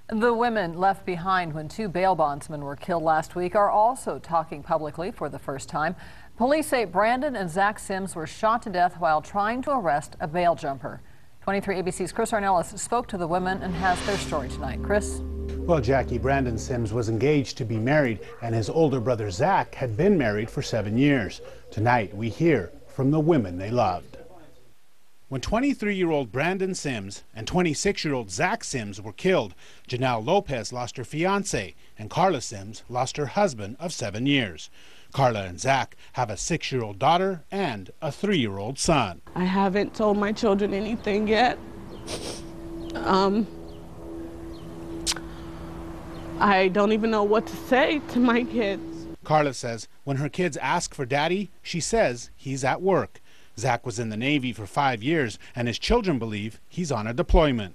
The women left behind when two bail bondsmen were killed last week are also talking publicly for the first time. Police say Brandon and Zach Sims were shot to death while trying to arrest a bail jumper. 23 ABC's Chris Ornelas spoke to the women and has their story tonight. Chris? Well, Jackie, Brandon Sims was engaged to be married, and his older brother Zach had been married for 7 years. Tonight, we hear from the women they loved. When 23-year-old Brandon Sims and 26-year-old Zach Sims were killed, Janelle Lopez lost her fiance, and Carla Sims lost her husband of 7 years. Carla and Zach have a 6-year-old daughter and a 3-year-old son. I haven't told my children anything yet. I don't even know what to say to my kids. Carla says when her kids ask for daddy, she says he's at work. Zach was in the Navy for 5 years, and his children believe he's on a deployment.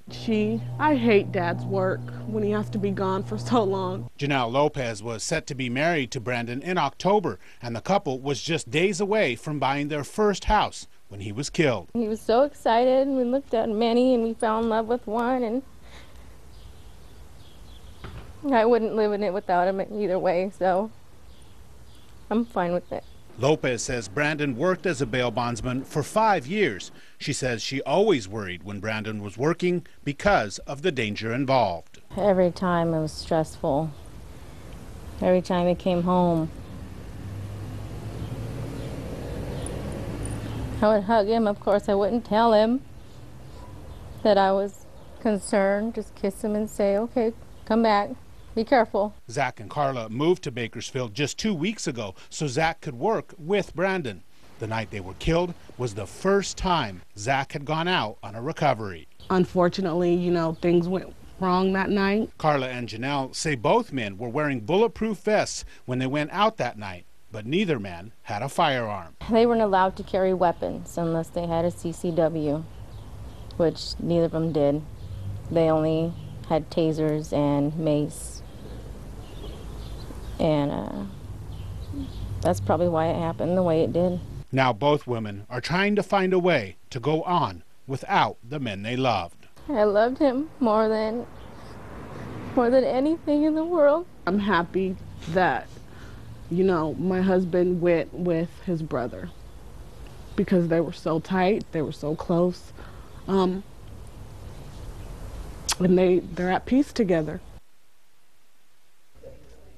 I hate Dad's work when he has to be gone for so long. Janelle Lopez was set to be married to Brandon in October, and the couple was just days away from buying their first house when he was killed. He was so excited, and we looked at many, and we fell in love with one, and I wouldn't live in it without him either way, so I'm fine with it. Lopez says Brandon worked as a bail bondsman for 5 years. She says she always worried when Brandon was working because of the danger involved. Every time it was stressful. Every time he came home, I would hug him. Of course, I wouldn't tell him that I was concerned. Just kiss him and say, okay, come back. Be careful. Zach and Carla moved to Bakersfield just 2 weeks ago so Zach could work with Brandon. The night they were killed was the first time Zach had gone out on a recovery. Unfortunately, things went wrong that night. Carla and Janelle say both men were wearing bulletproof vests when they went out that night, but neither man had a firearm. They weren't allowed to carry weapons unless they had a CCW, which neither of them did. They only had tasers and mace. And that's probably why it happened the way it did. Now both women are trying to find a way to go on without the men they loved. I loved him more than anything in the world. I'm happy that, my husband went with his brother because they were so tight, they were so close, and they're at peace together.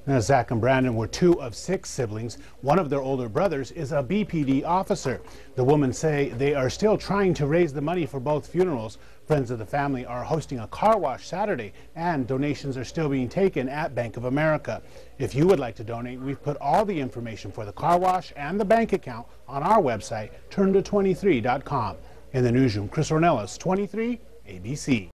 Now, Zach and Brandon were 2 of 6 siblings. One of their older brothers is a BPD officer. The women say they are still trying to raise the money for both funerals. Friends of the family are hosting a car wash Saturday, and donations are still being taken at Bank of America. If you would like to donate, we've put all the information for the car wash and the bank account on our website, turnto23.com. In the newsroom, Chris Ornelas, 23 ABC.